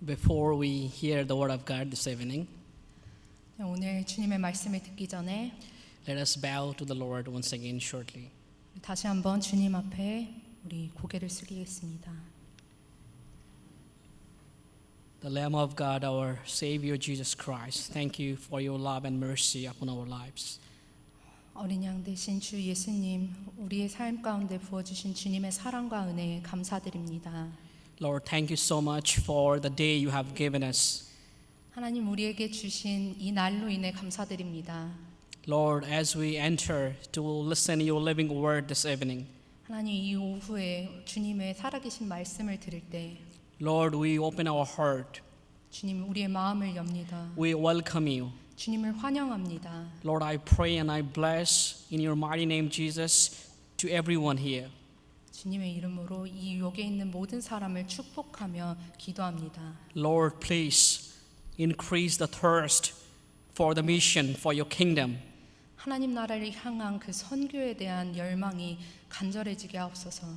Before we hear the word of God this evening, 오늘 주님의 말씀을 듣기 전에 let us bow to the Lord once again shortly. 다시 한번 주님 앞에 우리 고개를 숙이겠습니다. The Lamb of God, our Savior Jesus Christ, thank you for your love and mercy upon our lives. 어린 양 되신 주 예수님, 우리의 삶 가운데 부어주신 주님의 사랑과 은혜에 감사드립니다. Lord, thank you so much for the day you have given us. 하나님 우리에게 주신 이 날로 인해 감사드립니다. Lord, as we enter to listen to your living word this evening, 하나님 이 오후에 주님의 살아계신 말씀을 들을 때 Lord, we open our heart. 주님 우리의 마음을 엽니다. We welcome you. 주님을 환영합니다. Lord, I pray and I bless in your mighty name, Jesus, to everyone here. 주님의 이름으로 이 여기에 있는 모든 사람을 축복하며 기도합니다. Lord, please increase the thirst for the mission, for your kingdom. 하나님 나라를 향한 그 선교에 대한 열망이 간절해지게 하옵소서.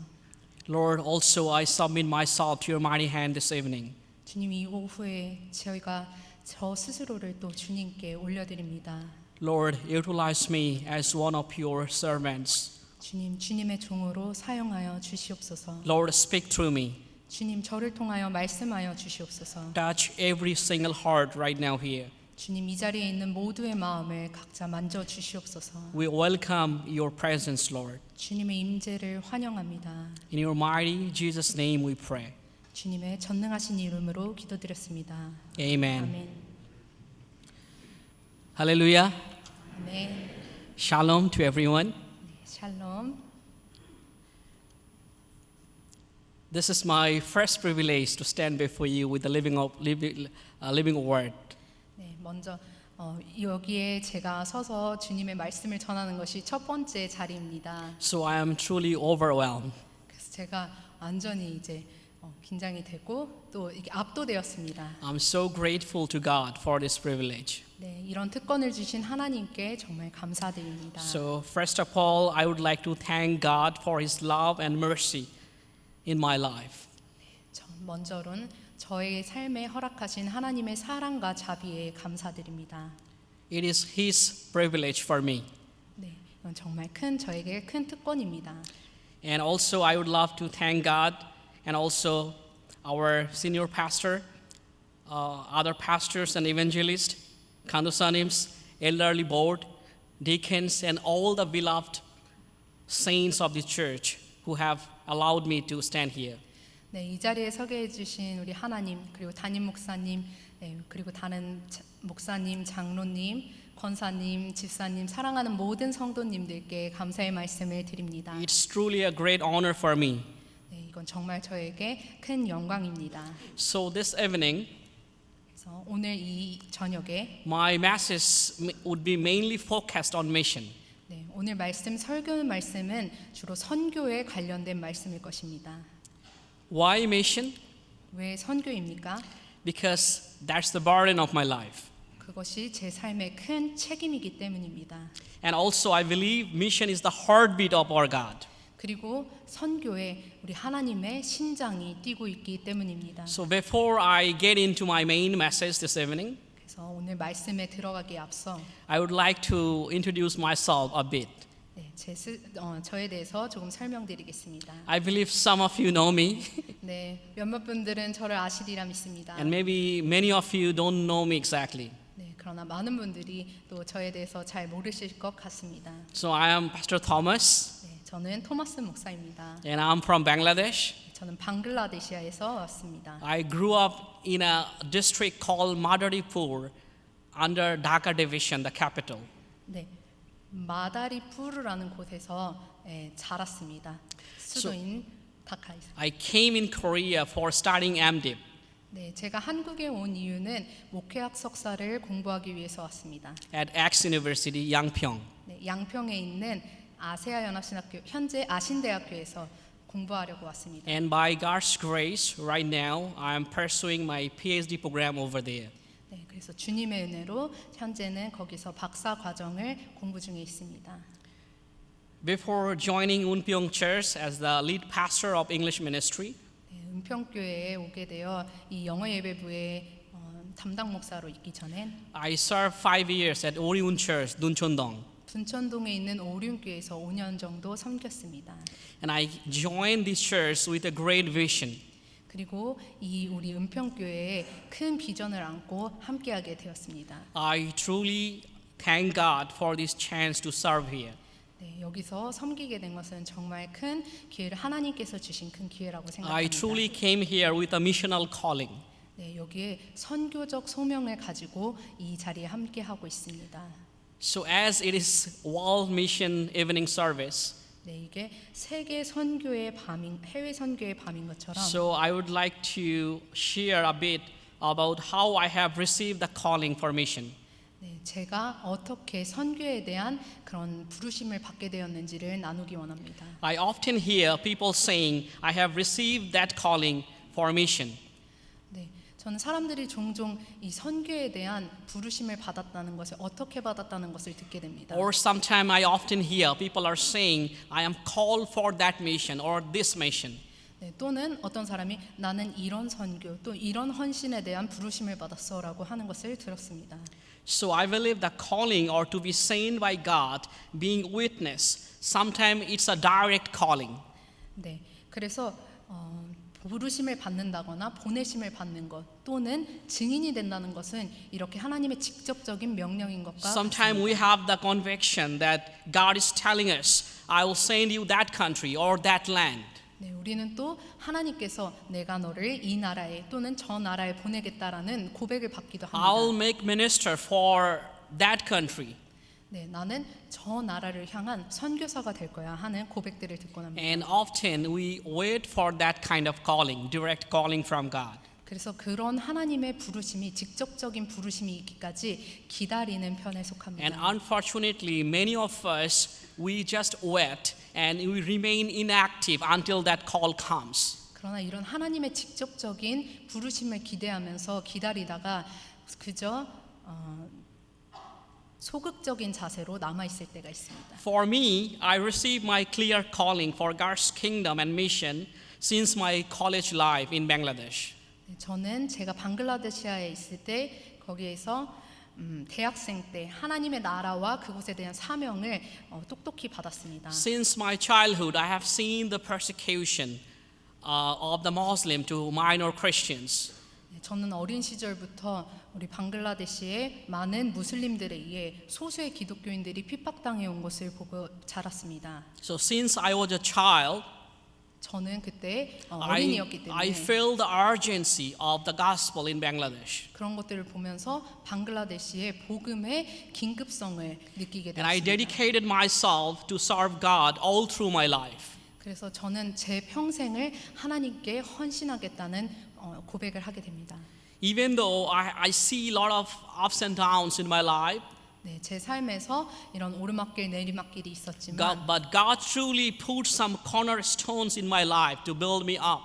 Lord, also I submit myself to your mighty hand this evening. 주님 이 오후에 저희가 저 스스로를 또 주님께 올려드립니다. Lord, utilize me as one of your servants. 주님, 주님의 종으로 사용하여 주시옵소서. Lord, speak through me. 주님, 저를 통하여 말씀하여 주시옵소서. Touch every single heart right now here. 주님, 이 자리에 있는 모두의 마음을 각자 만져 주시옵소서. We welcome your presence, Lord. 주님의 임재를 환영합니다. In your mighty Jesus' name we pray. 주님의 전능하신 이름으로 기도드렸습니다. Amen. 아멘. Hallelujah. 아멘. Shalom to everyone. 샬롬. This is my first privilege to stand before you with the living word. 네, 먼저 여기에 제가 서서 주님의 말씀을 전하는 것이 첫 번째 자리입니다. So I am truly overwhelmed. 그래서 제가 완전히 이제 긴장이 되고 또 이게 압도되었습니다. I'm so grateful to God for this privilege. 네, 이런 특권을 주신 하나님께 정말 감사드립니다. So first of all, I would like to thank God for His love and mercy in my life. 먼저는 저의 삶에 허락하신 하나님의 사랑과 자비에 감사드립니다. It is His privilege for me. 네, 이건 정말 저에게 큰 특권입니다. And also I would love to thank God and also our senior pastor, other pastors and evangelists, Kandusanim, elderly board, deacons, and all the beloved saints of the church who have allowed me to stand here. 네, 이 자리에 서게 해주신 우리 하나님 그리고 담임 목사님 그리고 다른 목사님, 장로님, 권사님, 집사님, 사랑하는 모든 성도님들께 감사의 말씀을 드립니다. It's truly a great honor for me. 네, 이건 정말 저에게 큰 영광입니다. So this evening, 그래서 오늘 이 저녁에 my message would be mainly focused on mission. 네, 오늘 설교 말씀은 주로 선교에 관련된 말씀일 것입니다. Why mission? 왜 선교입니까? Because that's the burden of my life. 그것이 제 삶의 큰 책임이기 때문입니다. And also I believe mission is the heartbeat of our God. 그리고 선교에 우리 하나님의 심장이 뛰고 있기 때문입니다. So before I get into my main message this evening, 그래서 오늘 말씀에 들어가기에 앞서 I would like to introduce myself a bit. 네, 저에 대해서 조금 설명드리겠습니다. I believe some of you know me, 네, 몇몇 분들은 저를 아시리라 믿습니다. and maybe many of you don't know me exactly. 네, 그러나 많은 분들이 또 저에 대해서 잘 모르실 것 같습니다. So I am Pastor Thomas, 네, 저는 토마스 목사입니다. and I'm from Bangladesh. 저는 방글라데시아에서 왔습니다. I grew up in a district called Madaripur under Dhaka Division, the capital. 네, 마다리푸르라는 곳에서 자랐습니다. 수도인 다카에서. I came in Korea for studying MDiv. 네, 제가 한국에 온 이유는 목회학 석사를 공부하기 위해서 왔습니다. at X University, Yangpyeong. 네, 양평에 있는 아세아 연합신학교 현재 아신대학교에서 공부하려고 왔습니다. And by God's grace, right now, I am pursuing my PhD program over there. 네, 그래서 주님의 은혜로 현재는 거기서 박사 과정을 공부 중에 있습니다. Before joining Unpyeong Church as the lead pastor of English ministry, 은평교회에 오게 되어 이 영어 예배부의 담당 목사로 있기 전엔 I served 5 years at Oriun Church, Duncheondong. 둔천동에 있는 오륜교에서 5년 정도 섬겼습니다. And I joined this church with a great vision. 그리고 이 우리 은평교회에 큰 비전을 안고 함께하게 되었습니다. I truly thank God for this chance to serve here. 네, 여기서 섬기게 된 것은 정말 큰 기회를 하나님께서 주신 큰 기회라고 I 생각합니다. truly came here with a missional calling. 네, 여기에 선교적 소명을 가지고 이 자리에 함께하고 있습니다. So as it is World Mission Evening Service, 네, 이게 세계 선교의 밤인 해외 선교의 밤인 것처럼 so I would like to share a bit about how I have received the calling for mission. 네, 제가 어떻게 선교에 대한 그런 부르심을 받게 되었는지를 나누기 원합니다. I often hear people saying, I have received that calling for mission. 네, 저는 사람들이 종종 이 선교에 대한 부르심을 받았다는 것을 어떻게 받았다는 것을 듣게 됩니다. Or sometimes I often hear people are saying, I am called for that mission or this mission. 네, 또는 어떤 사람이 나는 이런 선교 또 이런 헌신에 대한 부르심을 받았어라고 하는 것을 들었습니다. So I believe the calling or to be sent by God, being witness, sometimes it's a direct calling. 네, 그래서 부르심을 받는다거나 보내심을 받는 것 또는 증인이 된다는 것은 이렇게 하나님의 직접적인 명령인 것과 Sometimes we have the conviction that God is telling us, I will send you that country or that land. 네, 우리는 또 하나님께서 내가 너를 이 나라에 또는 저 나라에 보내겠다라는 고백을 받기도 합니다. I'll make minister for that country. 네, 나는 저 나라를 향한 선교사가 될 거야 하는 고백들을 듣곤 합니다. And often we wait for that kind of calling, direct calling from God. 그래서 그런 하나님의 부르심이 직접적인 부르심이 있기까지 기다리는 편에 And 속합니다. unfortunately, many of us, we just wait and we remain inactive until that call comes. 그러나 이런 하나님의 직접적인 부르심을 기대하면서 기다리다가 그저 소극적인 자세로 남아 있을 때가 있습니다. For me, I received my clear calling for God's kingdom and mission since my college life in Bangladesh. 네, 저는 제가 방글라데시아에 있을 때 거기에서 대학생 때 하나님의 나라와 그곳에 대한 사명을 똑똑히 받았습니다. Since my childhood, I have seen the persecution of the Muslim to minor Christians. 네, 저는 어린 시절부터 우리 방글라데시의 많은 무슬림들에 의해 소수의 기독교인들이 핍박당해 온 것을 보고 자랐습니다. So since I was a child, 저는 그때 I 어린이였기 때문에 felt the urgency of the gospel in Bangladesh. 그런 것들을 보면서 방글라데시의 복음의 긴급성을 느끼게 And I 되었습니다. dedicated myself to serve God all through my life. 그래서 저는 제 평생을 하나님께 헌신하겠다는 고백을 하게 됩니다. Even though I see a lot of ups and downs in my life, 네, 제 삶에서 이런 오르막길 내리막길이 있었지만 but God truly put some cornerstones in my life to build me up.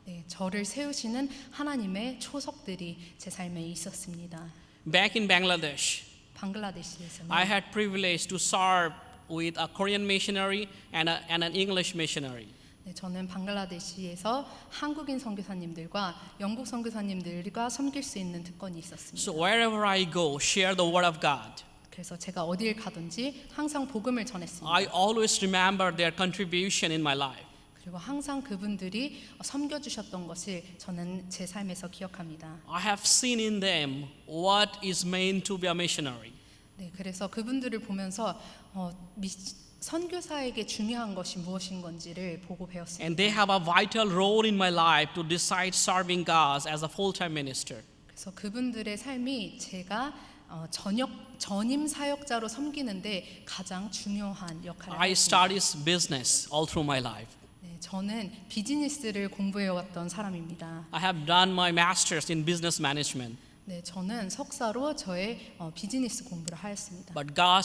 네, 저를 세우시는 하나님의 초석들이 제 삶에 있었습니다. Back in Bangladesh, 방글라데시에서는 I had privilege to serve with a Korean missionary and an English missionary. 네, 저는 방글라데시에서 한국인 선교사님들과 영국 선교사님들과 섬길 수 있는 특권이 있었습니다. So wherever I go, share the word of God. 그래서 제가 어디를 가든지 항상 복음을 전했습니다. I always remember their contribution in my life. 그리고 항상 그분들이 섬겨주셨던 것을 저는 제 삶에서 기억합니다. I have seen in them what is meant to be a missionary. 네, 그래서 그분들을 보면서 선교사에게 중요한 것이 무엇인 건지를 보고 배웠습니다. And they have a vital role in my life to decide serving God as a full-time minister. 그래서 그분들의 삶이 제가 전임 사역자로 섬기는데 가장 중요한 역할을 I 했습니다. studied business all through my life. 네, 저는 비즈니스를 공부해왔던 사람입니다. I have done my master's in business management. 네, 저는 석사로 저의 비즈니스 공부를 하였습니다. But God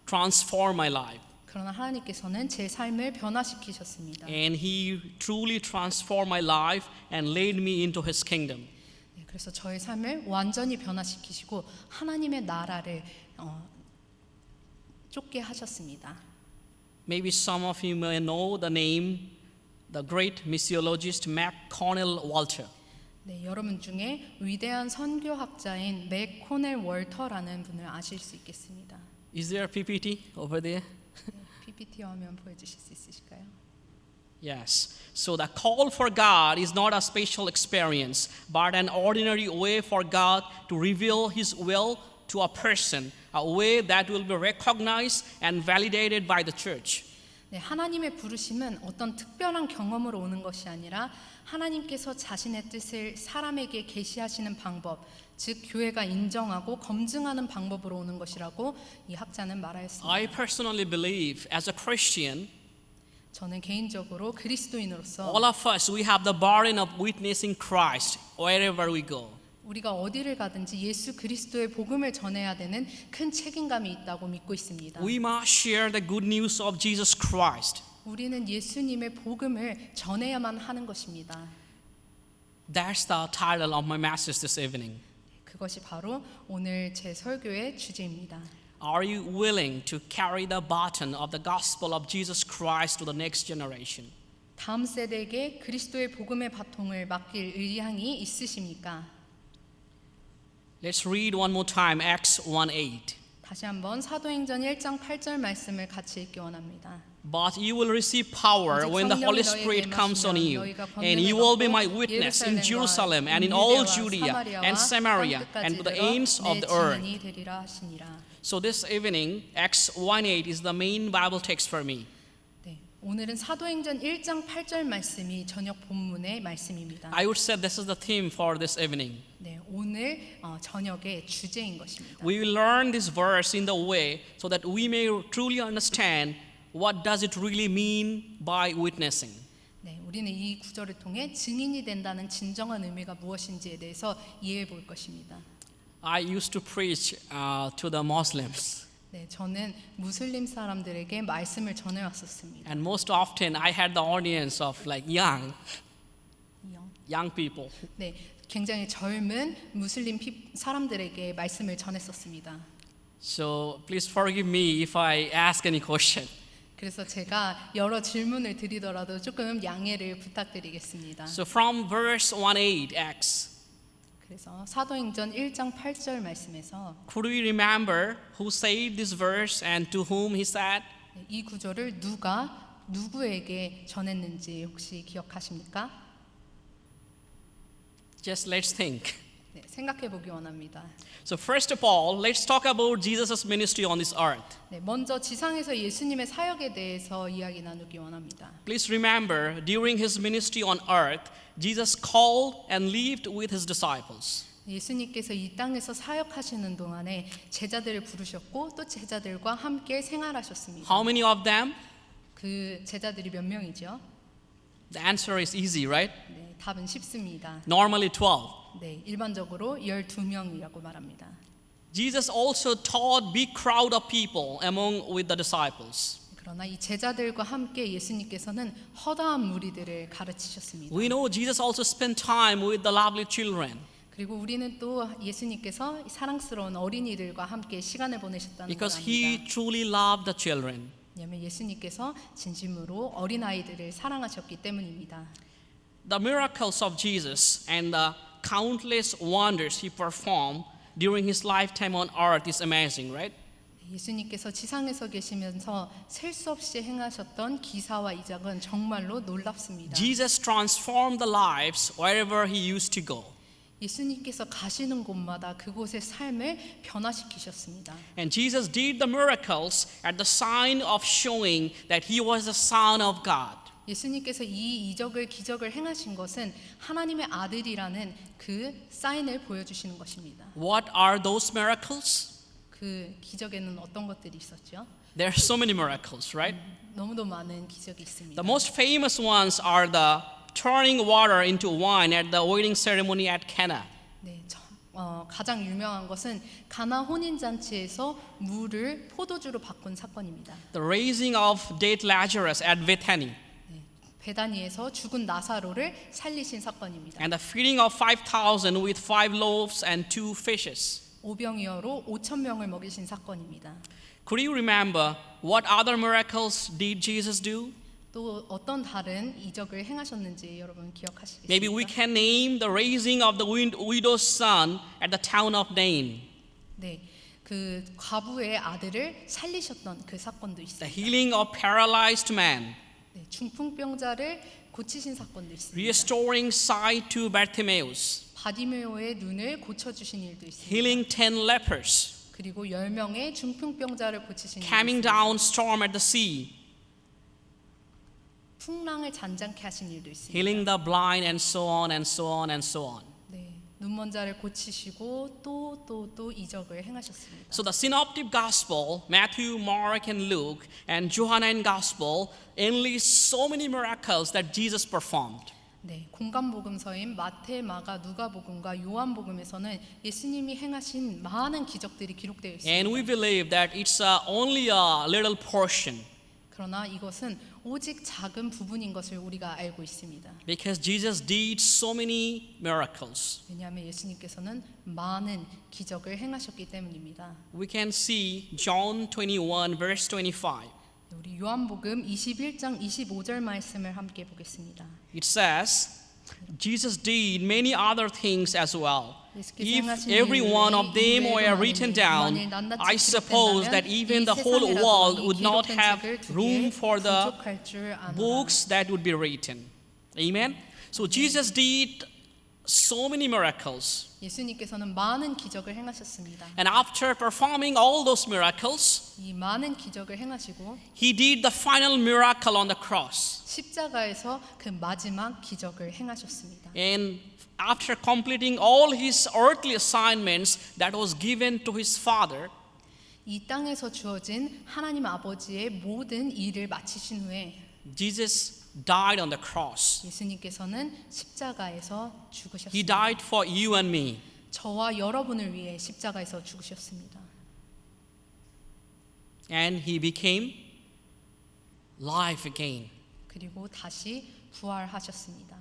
transformed my life. 그러나 하나님께서는 제 삶을 변화시키셨습니다. And He truly transformed my life and led me into His kingdom. 네, 그래서 저의 삶을 완전히 변화시키시고 하나님의 나라를 쫓게 하셨습니다. Maybe some of you may know the name the great missiologist McConnell Walter. 네, 여러분 중에 위대한 선교학자인 맥 코넬 월터라는 분을 아실 수 있겠습니다. Is there a PPT over there? 네, PPT 화면 보여주실 수 있으실까요? Yes. So the call for God is not a special experience, but an ordinary way for God to reveal His will to a person, a way that will be recognized and validated by the church. 네, 하나님의 부르심은 어떤 특별한 경험으로 오는 것이 아니라 하나님께서 자신의 뜻을 사람에게 계시하시는 방법, 즉 교회가 인정하고 검증하는 방법으로 오는 것이라고 이 학자는 말하였습니다. I personally believe as a Christian, 저는 개인적으로 그리스도인으로서 all of us, we have the burden of witnessing Christ wherever we go. 우리가 어디를 가든지 예수 그리스도의 복음을 전해야 되는 큰 책임감이 있다고 믿고 있습니다. We must share the good news of Jesus Christ. 우리는 예수님의 복음을 전해야만 하는 것입니다. That's the title of my message this evening. 그것이 바로 오늘 제 설교의 주제입니다. Are you willing to carry the baton of the gospel of Jesus Christ to the next generation? 다음 세대에게 그리스도의 복음의 바통을 맡길 의향이 있으십니까? Let's read one more time Acts 1:8. 다시 한번 사도행전 1장 8절 말씀을 같이 읽기 원합니다. But you will receive power when the Holy Spirit comes on you, and you will be my witness in Jerusalem and in all Judea and Samaria and to the ends of the earth. So this evening, Acts 1:8 is the main Bible text for me. 네, 오늘은 사도행전 1장 8절 말씀이 저녁 본문의 말씀입니다. I would say this is the theme for this evening. 네, 오늘 저녁의 주제인 것입니다. We will learn this verse in the way so that we may truly understand what does it really mean by witnessing. 네, 우리는 이 구절을 통해 증인이 된다는 진정한 의미가 무엇인지에 대해서 이해해 볼 것입니다. I used to preach to the Muslims. 네, 저는 무슬림 사람들에게 말씀을 전해 왔었습니다. And most often I had the audience of like young people. 네, 굉장히 젊은 무슬림 사람들에게 말씀을 전했었습니다. So please forgive me if I ask any question. 그래서 제가 여러 질문을 드리더라도 조금 양해를 부탁드리겠습니다. So from verse 1:8 Acts, 그래서 사도행전 1장 8절 말씀에서 could we remember who said this verse and to whom he said? 이 구절을 누가 누구에게 전했는지 혹시 기억하십니까? Just let's think. 네, 생각해 보기 원합니다. So first of all, let's talk about Jesus' ministry on this earth. 네, 먼저 지상에서 예수님의 사역에 대해서 이야기 나누기 원합니다. Please remember, during his ministry on earth, Jesus called and lived with his disciples. 예수님께서 이 땅에서 사역하시는 동안에 제자들을 부르셨고 또 제자들과 함께 생활하셨습니다. How many of them? 그 제자들이 몇 명이죠? The answer is easy, right? 네, 답은 쉽습니다. Normally 12. 네, 일반적으로 12명이라고 말합니다. Jesus also taught big crowd of people among with the disciples. 그러나 이 제자들과 함께 예수님께서는 허다한 무리들을 가르치셨습니다. We know Jesus also spent time with the lovely children. 그리고 우리는 또 예수님께서 사랑스러운 어린이들과 함께 시간을 보내셨다는 걸 Because 압니다. he truly loved the children. 왜냐하면 예수님께서 진심으로 어린아이들을 사랑하셨기 때문입니다. The miracles of Jesus and the countless wonders he performed during his lifetime on earth is amazing, right? 예수님께서 지상에서 계시면서 셀 수 없이 행하셨던 기사와 이적은 정말로 놀랍습니다. Jesus transformed the lives wherever he used to go. 예수님께서 가시는 곳마다 그곳의 삶을 변화시키셨습니다. And Jesus did the miracles at the sign of showing that he was the Son of God. 예수님께서 이 이적을 기적을 행하신 것은 하나님의 아들이라는 그 사인을 보여주시는 것입니다. What are those miracles? 그 기적에는 어떤 것들이 있었죠? There are so many miracles, right? 너무도 많은 기적이 있습니다. The most famous ones are the turning water into wine at the wedding ceremony at Cana. 네, 가장 유명한 것은 가나 혼인 잔치에서 물을 포도주로 바꾼 사건입니다. The raising of dead Lazarus at Bethany. 네, 베다니에서 죽은 나사로를 살리신 사건입니다. And the feeding of 5,000 with 5 loaves and 2 fishes. 오병이어로 5천 명을 먹이신 사건입니다. Could you remember what other miracles did Jesus do? 또 어떤 다른 이적을 행하셨는지 여러분 기억하시겠습니까? Maybe we can name the raising of the widow's son at the town of Nain, 네, 그 과부의 아들을 살리셨던 그 사건도 the 있습니다. healing of paralyzed man, 네, 중풍병자를 고치신 사건도 있습니다. restoring sight to Bartimaeus, 바디메오의 눈을 고쳐주신 일도 있습니다. healing 10 lepers, 그리고 10명의 중풍병자를 고치신 일도 calming 있습니다. down storm at the sea, 풍랑을 잔잔케 하신 일도 있습니다. healing the blind, and so on and so on and so on. 네, 눈먼 자를 고치시고 또 이적을 행하셨습니다. So the synoptic gospel, Matthew, Mark, and Luke, and Johannine gospel enlist so many miracles that Jesus performed. 네, 공간복음서인 마태, 마가, 누가복음과 요한복음에서는 예수님이 행하신 많은 기적들이 기록되어 있습니다. And we believe that it's only a little portion 그러나 이것은 오직 작은 부분인 것을 우리가 알고 있습니다. because Jesus did so many miracles. 왜냐하면 예수님께서는 많은 기적을 행하셨기 때문입니다. We can see John 21 verse 25. 우리 요한복음 21장 25절 말씀을 함께 보겠습니다. It says, Jesus did many other things as well. 예수께서 If 행하신 every 일 one of 외에 them 이 were 외에도 written 많으니 down, 만일 낱낱이 I suppose that 기록된다면 even 이 the whole 세상이라도 world 이 would not 기록된 have 책을 두기에 room for the 부족할 줄 아노라. books that would be written. Amen. So Jesus did so many miracles. 예수님께서는 많은 기적을 행하셨습니다. And after performing all those miracles, 이 많은 기적을 행하시고 he did the final miracle on the cross. 십자가에서 그 마지막 기적을 행하셨습니다. And after completing all his earthly assignments that was given to his father, 이 땅에서 주어진 하나님 아버지의 모든 일을 마치신 후에 Jesus died on the cross. 예수님께서는 십자가에서 He 죽으셨습니다. died for you and me. 저와 여러분을 위해 십자가에서 죽으셨습니다. And he became life again. 그리고 다시 부활하셨습니다.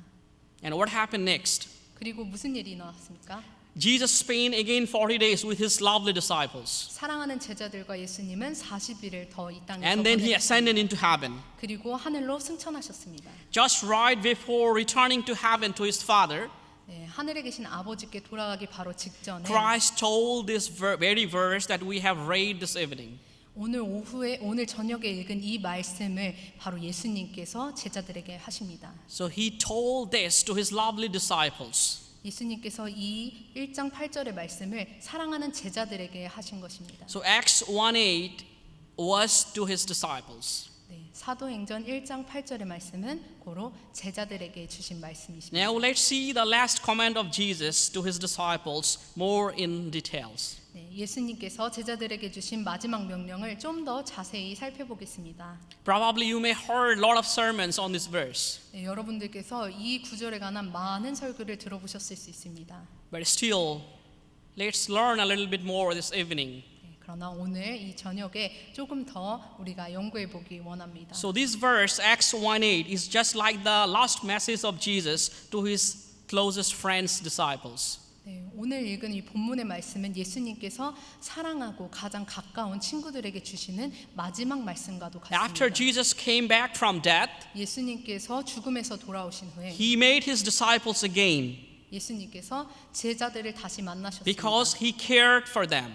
And what happened next? 그리고 무슨 일이 일어났습니까? Jesus spent again 40 days with his lovely disciples. 사랑하는 제자들과 예수님은 40일을 더 이 땅에서 And then he 보내셨습니다. ascended into heaven. 그리고 하늘로 승천하셨습니다. Just right before returning to heaven to his Father, 네, 하늘에 계신 아버지께 돌아가기 바로 직전에 Christ told this very verse that we have read this evening. 오늘 저녁에 읽은 이 말씀을 바로 예수님께서 제자들에게 하십니다. So he told this to his lovely disciples. 예수님께서 이 1장 8절의 말씀을 사랑하는 제자들에게 하신 것입니다. So Acts 1:8 was to his disciples. 네, 사도행전 1장 8절의 말씀은 고로 제자들에게 주신 말씀이십니다. Now let's see the last command of Jesus to his disciples more in details. 네, 예수님께서 제자들에게 주신 마지막 명령을 좀 더 자세히 살펴보겠습니다. Probably you may heard a lot of sermons on this verse, 네, 여러분들께서 이 구절에 관한 많은 설교를 들어보셨을 수 있습니다. but still, let's learn a little bit more this evening. 네, 그러나 오늘 이 저녁에 조금 더 우리가 연구해 보기 원합니다. So this verse, Acts 1:8, is just like the last message of Jesus to his closest friends, disciples. 네, 오늘 읽은 이 본문의 말씀은 예수님께서 사랑하고 가장 가까운 친구들에게 주시는 마지막 말씀과도 After 같습니다. Jesus came back from death, 예수님께서 죽음에서 돌아오신 후에 he made his disciples again 예수님께서 제자들을 다시 만나셨습니다. because he cared for them.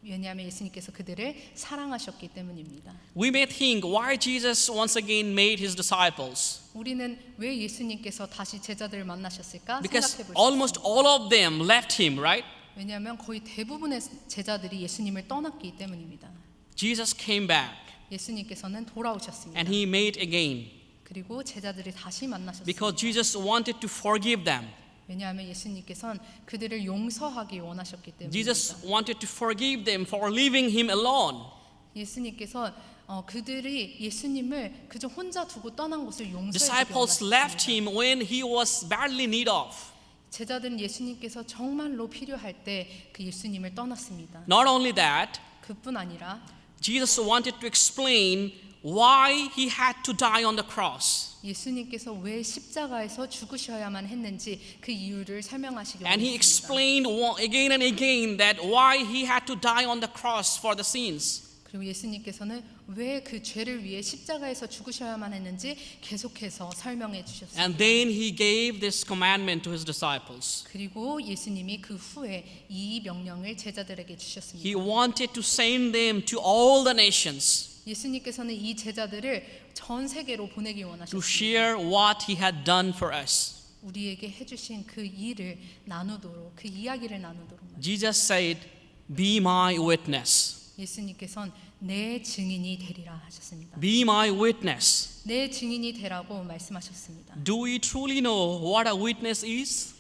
왜냐하면 예수님께서 그들을 사랑하셨기 때문입니다. We may think why Jesus once again made his disciples. 우리는 왜 예수님께서 다시 제자들을 만나셨을까 Because 생각해 볼 수 almost 있습니다. all of them left him, right? 왜냐하면 거의 대부분의 제자들이 예수님을 떠났기 때문입니다. Jesus came back 예수님께서는 돌아오셨습니다. and he made again 그리고 제자들이 다시 만나셨습니다. because Jesus wanted to forgive them. 왜냐하면 예수님께서는 그들을 용서하기 원하셨기 Jesus 때문입니다. wanted to forgive them for leaving him alone. 예수님께서 그들이 예수님을 그저 혼자 두고 떠난 것을 용서해 주기 Disciples left 원하셨습니다. him when he was badly in need of. 제자들은 예수님께서 정말로 필요할 때 그 예수님을 떠났습니다. Not only that, 그뿐 아니라 Jesus wanted to explain why he had to die on the cross. 예수님께서 왜 십자가에서 죽으셔야만 했는지 그 이유를 설명하시기 And he 원했습니다. explained again and again that why he had to die on the cross for the sins. 그리고 예수님께서는 왜 그 죄를 위해 십자가에서 죽으셔야만 했는지 계속해서 설명해 주셨습니다. And then he gave this commandment to his disciples. 그리고 예수님이 그 후에 이 명령을 제자들에게 주셨습니다. He wanted to send them to all the nations 예수님께서는 이 제자들을 전 세계로 보내기 to 원하셨습니다. share what he had done for us. 우리에게 해주신 그 일을 나누도록, 그 이야기를 나누도록. Jesus said, "Be my witness. 예수님께서는 내 증인이 되리라 하셨습니다. Be my witness." 내 증인이 되라고 말씀하셨습니다. Do we truly know what a witness is?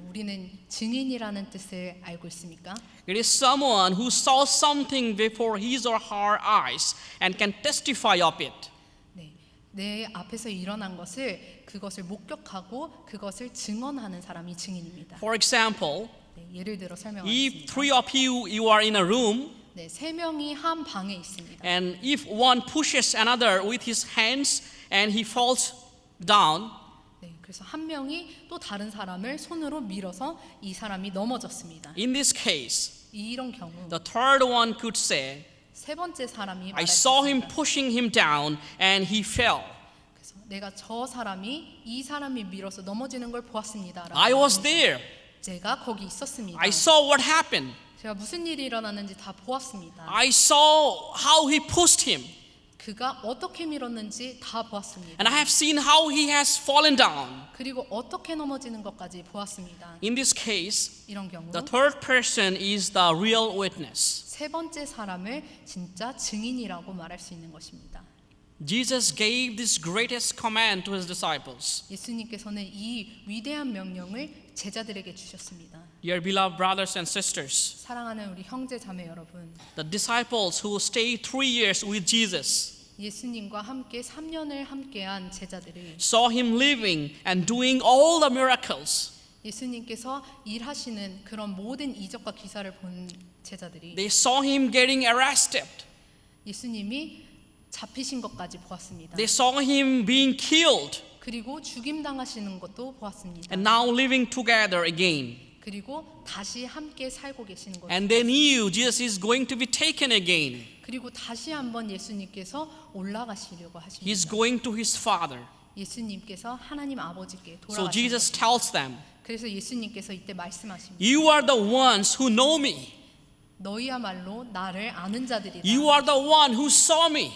우리는 증인이라는 뜻을 알고 있습니까? It is someone who saw something before his or her eyes and can testify of it. 네, 내 앞에서 일어난 것을 그것을 목격하고 그것을 증언하는 사람이 증인입니다. For example, 네, 예를 들어 if 설명하겠습니다. three of you are in a room, 네, 세 명이 한 방에 있습니다. and if one pushes another with his hands and he falls down, 네, 그래서 한 명이 또 다른 사람을 손으로 밀어서 이 사람이 넘어졌습니다. in this case, 이런 경우 the third one could say, 세 번째 사람이 I saw him 말했습니다. pushing him down and he fell. 그래서 내가 저 사람이 이 사람이 밀어서 넘어지는 걸 보았습니다. I was there. 제가 거기 있었습니다. I saw what happened. 제가 무슨 일이 일어났는지 다 보았습니다. I saw how he pushed him. 그가 어떻게 밀었는지 다 보았습니다. And I have seen how he has fallen down. 그리고 어떻게 넘어지는 것까지 보았습니다. In this case, 이런 경우 the third person is the real witness. 세 번째 사람을 진짜 증인이라고 말할 수 있는 것입니다. Jesus gave this greatest command to his disciples. 예수님께서는 이 위대한 명령을 제자들에게 주셨습니다. Dear beloved brothers and sisters, 사랑하는 우리 형제 자매 여러분, the disciples who stayed 3 years with Jesus 예수님과 함께 3년을 함께한 제자들이 saw him living and doing all the miracles. 예수님께서 일하시는 그런 모든 이적과 기사를 본 제자들이 They saw him getting arrested. 예수님이 잡히신 것까지 보았습니다. They saw him being killed 그리고 죽임 당하시는 것도 보았습니다. and now living together again. 그리고 다시 함께 살고 계시는 것도 And they knew Jesus is going to be taken again. 그리고 다시 한번 예수님께서 올라가시려고 He's 하십니다. going to his Father. 예수님께서 하나님 아버지께 So 돌아가십니다. Jesus tells them, 그래서 예수님께서 이때 말씀하십니다. "You are the ones who know me. 너희야말로 나를 아는 자들이다. You are the one who saw me.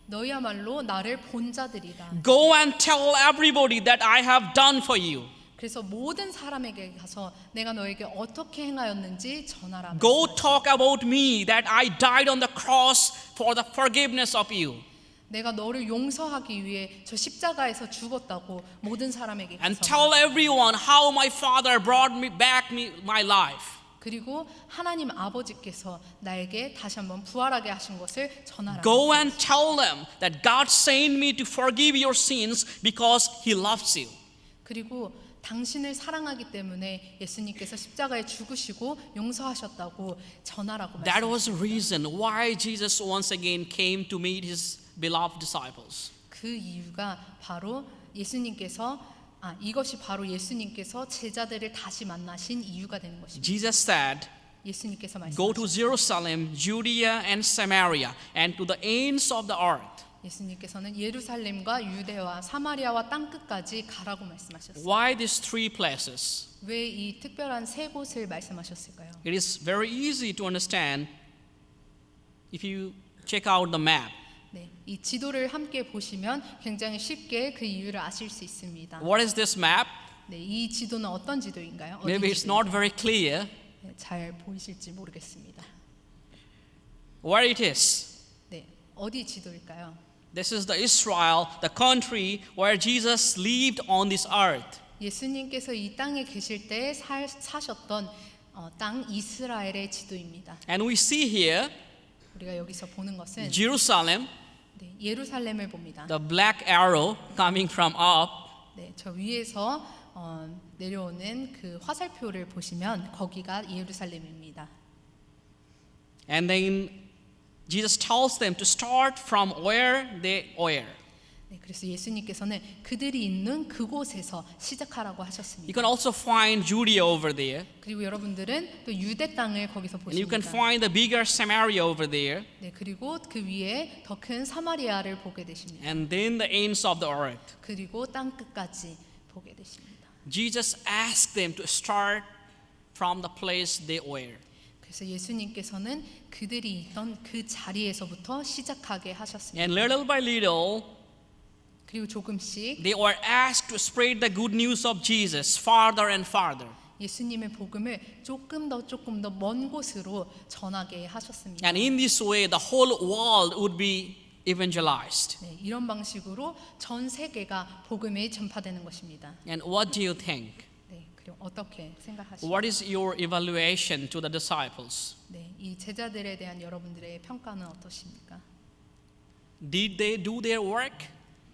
너희야말로 나를 본 자들이다. Go and tell everybody that I have done for you. 그래서 모든 사람에게 가서 내가 너에게 어떻게 행하였는지 전하라. Go 말씀하십니다. talk about me that I died on the cross for the forgiveness of you. 내가 너를 용서하기 위해 저 십자가에서 죽었다고 모든 사람에게 And 가서 tell everyone how my Father brought me back my life. 그리고 하나님 아버지께서 나에게 다시 한번 부활하게 하신 것을 전하라. Go and tell them that God sent me to forgive your sins because He loves you." 그리고 당신을 사랑하기 때문에 예수님께서 십자가에 죽으시고 용서하셨다고 전하라고 That 말씀하셨습니다. was the reason why Jesus once again came to meet His beloved disciples. 그 이유가 바로 이것이 바로 예수님께서 제자들을 다시 만나신 이유가 되는 것입니다. Jesus said, 예수님께서 "Go to 말씀하셨습니다. Jerusalem, Judea and Samaria and to the ends of the earth." 예수님께서는 예루살렘과 유대와 사마리아와 땅 끝까지 가라고 말씀하셨어요. Why these three places? 왜 이 특별한 세 곳을 말씀하셨을까요? It is very easy to understand if you check out the map. 네, 이 지도를 함께 보시면 굉장히 쉽게 그 이유를 아실 수 있습니다. What is this map? 네, 이 지도는 어떤 지도인가요? 어디 Maybe it's 지도인가요? not very clear 네, 잘 보이실지 모르겠습니다. where it is. 네, 어디 지도일까요? This is the Israel, the country where Jesus lived on this earth. 예수님께서 이 땅에 계실 때 사셨던 땅 이스라엘의 지도입니다. And we see here 우리가 여기서 보는 것은 Jerusalem, 네, 예루살렘을 봅니다. the black arrow coming from up. 네, 저 위에서 내려오는 그 화살표를 보시면 거기가 예루살렘입니다. And then Jesus tells them to start from where they were. 네, 그래서 예수님께서는 그들이 있는 그곳에서 시작하라고 You 하셨습니다. can also find Judea over there. 그리고 여러분들은 또 유대 땅을 거기서 And you can 보십니다. find the bigger Samaria over there. 네, 그리고 그 위에 더 큰 사마리아를 보게 되십니다. And then the ends of the earth. 그리고 땅 끝까지 보게 되십니다. Jesus asked them to start from the place they were. 그래서 예수님께서는 그들이 있던 그 자리에서부터 시작하게 하셨습니다. And little by little, 그리고 조금씩 they were asked to spread the good news of Jesus farther and farther. 예수님의 복음을 조금 더 먼 곳으로 전하게 하셨습니다. And in this way, the whole world would be evangelized. 네, 이런 방식으로 전 세계가 복음이 전파되는 것입니다. And what do you think? 네, 그리고 어떻게 생각하십니까? What is your evaluation to the disciples? 네, 이 제자들에 대한 여러분들의 평가는 어떠십니까? Did they do their work?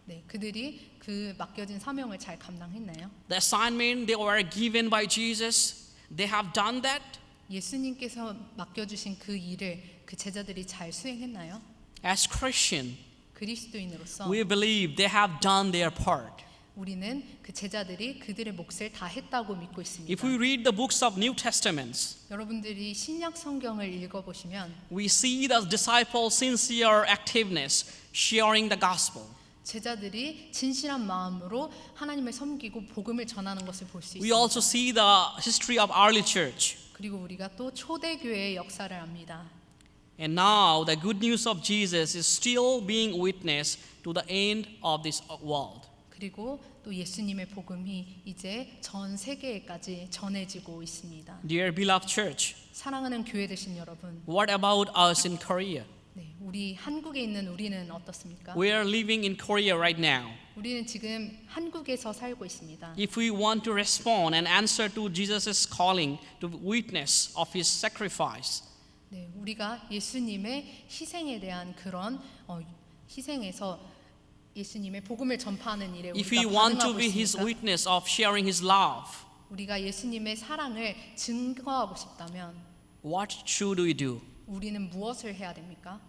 네, 그들이 그 맡겨진 사명을 잘 감당했나요? The assignment they were given by Jesus, they have done that? 예수님께서 맡겨주신 그 일을 그 제자들이 잘 수행했나요? As Christian, 그리스도인으로서 we believe they have done their part. 우리는 그 제자들이 그들의 몫을 다 했다고 믿고 있습니다. If we read the books of New Testaments, 여러분들이 신약 성경을 읽어보시면 we see the disciples' sincere activeness sharing the gospel. 제자들이 진실한 마음으로 하나님을 섬기고 복음을 전하는 것을 볼 수 We 있습니다. also see the history of early church. 그리고 우리가 또 초대교회의 역사를 압니다. And now the good news of Jesus is still being witnessed to the end of this world. 그리고 또 예수님의 복음이 이제 전 세계에까지 전해지고 있습니다. Dear beloved church, 사랑하는 교회 되신 여러분, what about us in Korea? 네, 우리 한국에 있는 우리는 어떻습니까? We are living in Korea right now. 우리는 지금 한국에서 살고 있습니다. If we want to respond and answer to Jesus' calling to witness of his sacrifice, 네, 우리가 예수님의 희생에 대한 그런 희생에서 예수님의 복음을 전파하는 일에 if we 우리가 want to 반응하고 be his 있습니까? witness of sharing his love, 우리가 예수님의 사랑을 증거하고 싶다면 what should we do? 우리는 무엇을 해야 됩니까?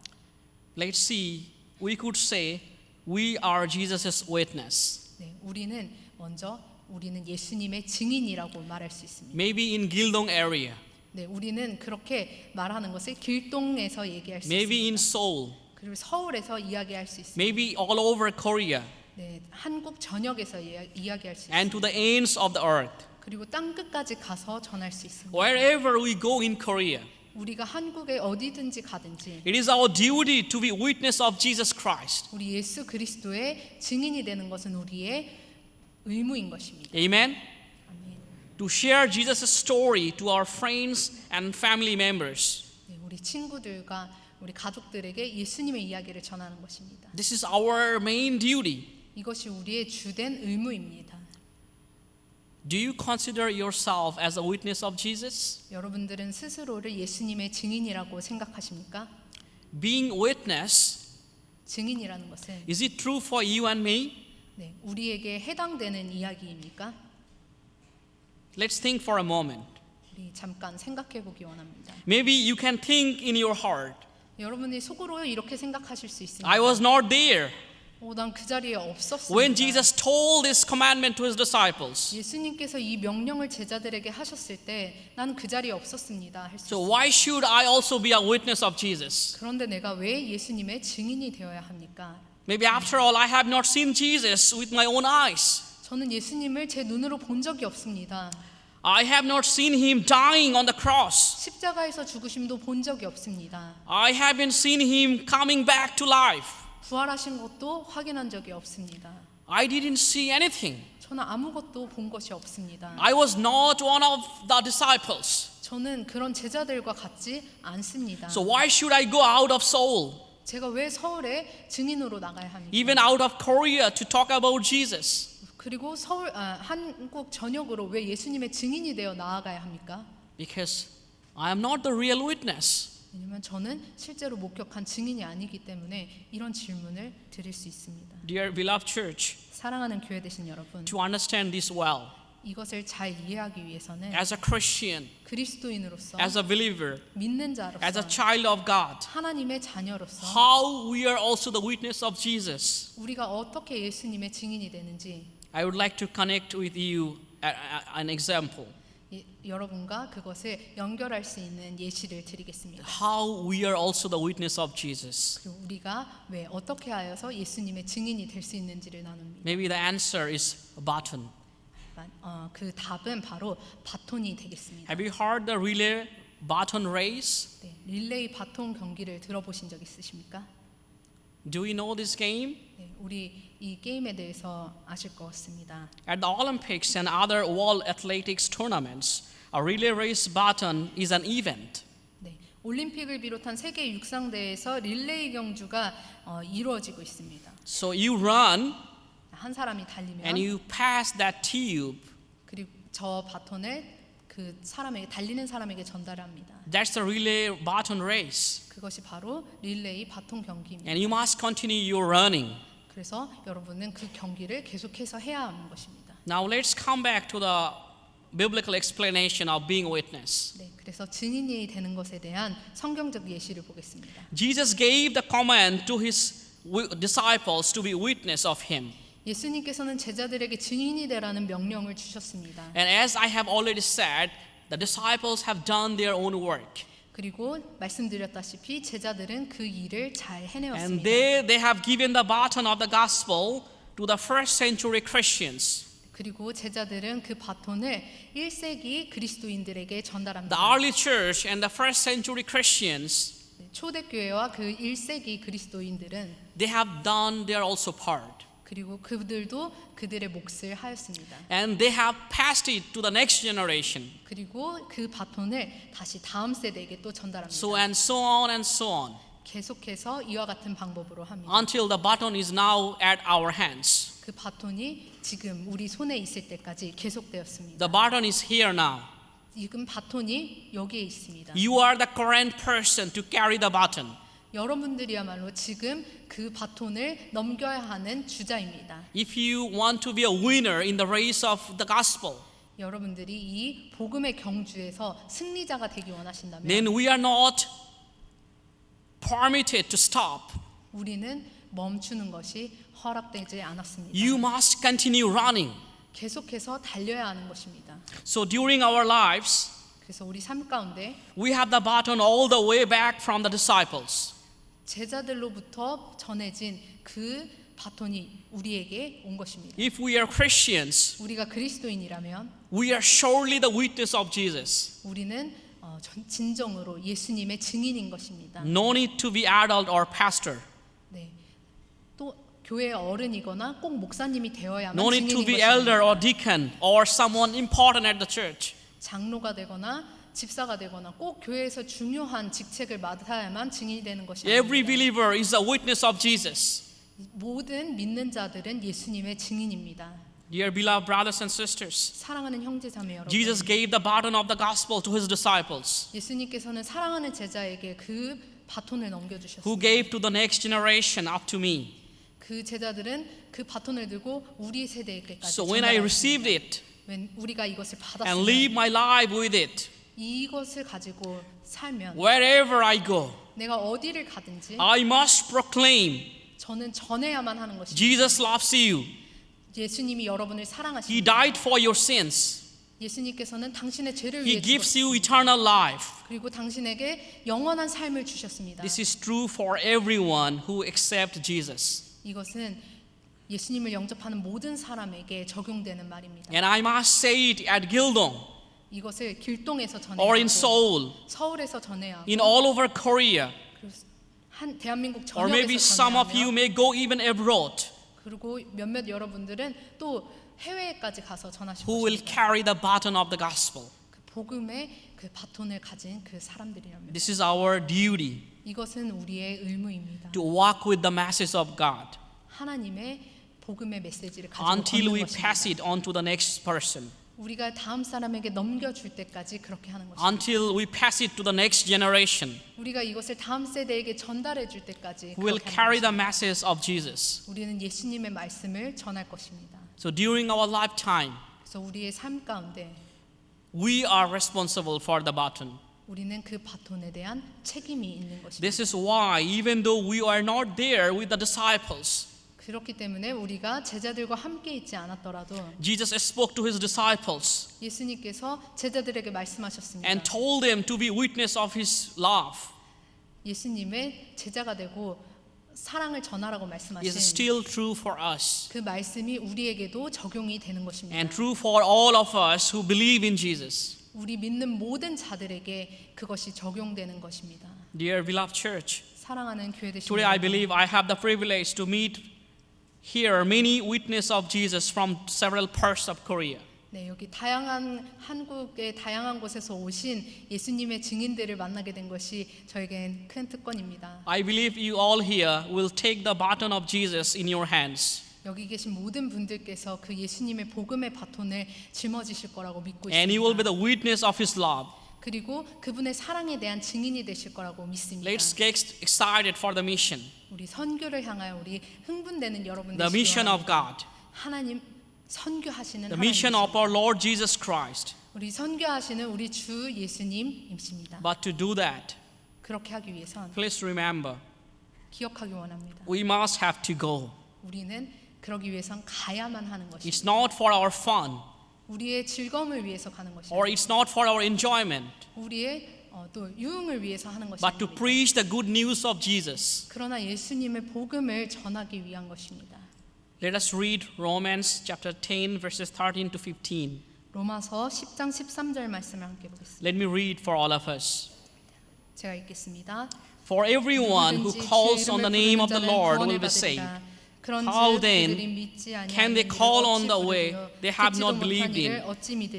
Let's see, we could say we are Jesus' witness. 네, 우리는 예수님의 증인이라고 말할 수 있습니다. Maybe in Gildong area, 네, 우리는 그렇게 말하는 것을 길동에서 얘기할 수 maybe in 있습니다. Seoul, 그리고 서울에서 이야기할 수 있습니다. maybe all over Korea, 네, 한국 전역에서 이야기할 수 and to 있습니다. the ends of the earth. 그리고 땅 끝까지 가서 전할 수 있습니다. Wherever we go in Korea, 우리가 한국에 어디든지 가든지 it is our duty to be witness of Jesus Christ. 우리 예수 그리스도의 증인이 되는 것은 우리의 의무인 것입니다. Amen? 아멘. To share Jesus' story to our friends and family members. 네, 우리 친구들과 우리 가족들에게 예수님의 이야기를 전하는 것입니다. This is our main duty. 이것이 우리의 주된 의무입니다. Do you consider yourself as a witness of Jesus? 여러분들은 스스로를 예수님의 증인이라고 생각하십니까? Being witness, 증인이라는 것은 is it true for you and me? 네, 우리에게 해당되는 이야기입니까? Let's think for a moment. 우리 잠깐 생각해 보기 원합니다. Maybe you can think in your heart, 여러분이 속으로 이렇게 생각하실 수 있습니다. I was not there 난 그 자리에 없었습니다. when Jesus told this commandment to his disciples. 예수님께서 이 명령을 제자들에게 하셨을 때 나는 그 자리에 없었습니다. 할 수 So 있습니다. why should I also be a witness of Jesus? 그런데 내가 왜 예수님의 증인이 되어야 합니까? Maybe after all, I have not seen Jesus with my own eyes. 저는 예수님을 제 눈으로 본 적이 없습니다. I have not seen him dying on the cross. 십자가에서 죽으심도 본 적이 없습니다. I haven't seen him coming back to life. 부활하신 것도 확인한 적이 없습니다. I didn't see anything. 저는 아무것도 본 것이 없습니다. I was not one of the disciples. 저는 그런 제자들과 같지 않습니다. So why should I go out of Seoul, 제가 왜 서울에 증인으로 나가야 합니까? even out of Korea, to talk about Jesus? 그리고 한국 전역으로 왜 예수님의 증인이 되어 나아가야 합니까? Because I am not the real witness. 왜냐하면 저는 실제로 목격한 증인이 아니기 때문에 이런 질문을 드릴 수 있습니다. Dear beloved church, 사랑하는 교회 되신 여러분, to understand this well, 이것을 잘 이해하기 위해서는 as a Christian, 그리스도인으로서 as a believer, 믿는 as a 자로서 child of God, 하나님의 자녀로서 how we are also the witness of Jesus. 우리가 어떻게 예수님의 증인이 되는지 I would like to connect with you an example. 여러분과 그것을 연결할 수 있는 예시를 드리겠습니다. How we are also the witness of Jesus. 그리고 우리가 왜 어떻게 하여서 예수님의 증인이 될 수 있는지를 나눕니다. Maybe the answer is a baton. 그 답은 바로 바톤이 되겠습니다. Have you heard the relay baton race? 네, 릴레이 바톤 경기를 들어보신 적 있으십니까? Do you know this game? 네, 우리 이 게임에 대해서 아실 것 같습니다. At the Olympics and other world athletics tournaments, a relay race baton is an event. 네, 올림픽을 비롯한 세계 육상대회에서 릴레이 경주가 이루어지고 있습니다. So you run 한 사람이 달리면 and you pass that tube. 그리고 저 바톤을 그 사람에게 달리는 사람에게 전달합니다. That's the relay baton race. 그것이 바로 릴레이 바톤 경기입니다. And you must continue your running. 그래서 여러분은 그 경기를 계속해서 해야 하는 것입니다. Now let's come back to the biblical explanation of being a witness. 네, 그래서 증인이 되는 것에 대한 성경적 예시를 보겠습니다. Jesus gave the command to his disciples to be witness of him. 예수님께서는 제자들에게 증인이 되라는 명령을 주셨습니다. And as I have already said, the disciples have done their own work. 그리고 말씀드렸다시피 제자들은 그 일을 잘 And 해내었습니다. they have given the baton of the gospel to the first century Christians. 그리고 제자들은 그 바톤을 1세기 그리스도인들에게 전달합니다. The early church and the first century Christians, 초대교회와 그 1세기 그리스도인들은 they have done their also part. 그리고 그들도 그들의 몫을 하였습니다. And they have passed it to the next generation. 그리고 그 바톤을 다시 다음 세대에게 또 전달합니다. So and so on and so on. 계속해서 이와 같은 방법으로 합니다. Until the baton is now at our hands. 그 바톤이 지금 우리 손에 있을 때까지 계속되었습니다. The baton is here now. 지금 바톤이 여기에 있습니다. You are the current person to carry the baton. 여러분들이야말로 지금 그 바톤을 넘겨야 하는 주자입니다. If you want to be a winner in the race of the gospel, 여러분들이 이 복음의 경주에서 승리자가 되기 원하신다면 then we are not permitted to stop. 우리는 멈추는 것이 허락되지 않았습니다. You must continue running. 계속해서 달려야 하는 것입니다. So during our lives, 그래서 우리 삶 가운데 we have the baton all the way back from the disciples. 제자들로부터 전해진 그 바톤이 우리에게 온 것입니다. If we are Christians, 우리가 그리스도인이라면 we are surely the witness of Jesus. 우리는 진정으로 예수님의 증인인 것입니다. No need to be adult or pastor. 네. 또 교회의 어른이거나 꼭 목사님이 되어야만 No need to 증인인 be elder 것입니다. or deacon or someone important at the church. 장로가 되거나 집사가 되거나 꼭 교회에서 중요한 직책을 맡아야만 증인이 되는 것이 Every 아닙니다. believer is a witness of Jesus. 모든 믿는 자들은 예수님의 증인입니다. Dear beloved brothers and sisters, 사랑하는 형제자매 여러분, Jesus gave the baton of the gospel to his disciples, 예수님께서는 사랑하는 제자에게 그 바톤을 who 넘겨주셨습니다. gave to the next generation up to me. 그 제자들은 그 바톤을 들고 우리 세대에게까지 So when I 전달하였습니다. received it when 우리가 이것을 and live 받았으면 my life with it, 이것을 가지고 살면 wherever I go, 내가 어디를 가든지 I must proclaim 저는 전해야만 하는 것입니다. Jesus loves you. 예수님이 여러분을 He 사랑하십니다. died for your sins. 예수님께서는 당신의 죄를 He 위해 gives you 죽었습니다. eternal life. 그리고 당신에게 영원한 삶을 주셨습니다. This is true for everyone who accepts Jesus. 이것은 예수님을 영접하는 모든 사람에게 적용되는 말입니다. And I must say it at Gildong 이것을 길동에서 전해야 or in 하고 Seoul, 서울에서 전해야 하고 in all over Korea, 그리고 한 대한민국 or maybe 전역에서 some of you 전해야 하며 may go even abroad, 그리고 몇몇 여러분들은 또 해외까지 가서 전하실 who will 것입니다. carry the baton of the gospel. 그 복음의 그 바톤을 가진 그 사람들이라면 This is our duty 이것은 우리의 의무입니다. to walk with the masses of God 하나님의 복음의 메시지를 가지고 until we 걷는 pass 것입니다. it on to the next person, 우리가 다음 사람에게 넘겨줄 때까지 그렇게 하는 것입니다. until we pass it to the next generation, 우리가 이것을 다음 세대에게 전달해 줄 때까지 who will 그렇게 하는 carry the 것입니다. masses of Jesus. 우리는 예수님의 말씀을 전할 것입니다. So during our lifetime, 그래서 그래서 우리의 삶 가운데 we are responsible for the baton. 우리는 그 바톤에 대한 책임이 있는 것입니다. This is why, even though we are not there with the disciples, 그렇기 때문에 우리가 제자들과 함께 있지 않았더라도 Jesus spoke to his disciples 예수님께서 제자들에게 말씀하셨습니다. and told them to be witness of his love. 예수님의 제자가 되고 사랑을 전하라고 Is 말씀하신 still true for us 그 말씀이 우리에게도 적용이 되는 것입니다. and true for all of us who believe in Jesus. 우리 믿는 모든 자들에게 그것이 적용되는 것입니다. Dear beloved church, 사랑하는 교회 되신 today I 여러분, believe I have the privilege to meet here many witnesses of Jesus from several parts of Korea. 네, 여기 다양한 한국의 다양한 곳에서 오신 예수님의 증인들을 만나게 된 것이 저에겐 큰 특권입니다. I believe you all here will take the baton of Jesus in your hands 여기 계신 모든 분들께서 그 예수님의 복음의 바톤을 짊어지실 거라고 믿고 and you will be 있습니다. the witness of his love. 그리고 그분의 사랑에 대한 증인이 되실 거라고 믿습니다. Let's get excited for the mission, 우리 선교를 향하여 우리 흥분되는 여러분 the mission of God, 하나님 선교하시는 the mission of 하나님이십니다. our Lord Jesus Christ. 우리 선교하시는 우리 주 예수님이십니다. But to do that, 그렇게 하기 위해선 please remember, 기억하기 원합니다. we must have to go. 우리는 그러기 위해선 가야만 하는 It's 것입니다. not for our fun, 우리의 즐거움을 위해서 가는 것입니다. or it's not for our enjoyment, 우리의 또 유흥을 위해서 하는 것이 but to 아닙니다. preach the good news of Jesus. 그러나 예수님의 복음을 전하기 위한 것입니다. Let us read Romans chapter 10 verses 13 to 15. 로마서 10장 13절 말씀을 함께 보겠습니다. Let me read for all of us. 제가 읽겠습니다. For everyone who calls on the name of the Lord will be saved. How then can they call on the way they have not believed in?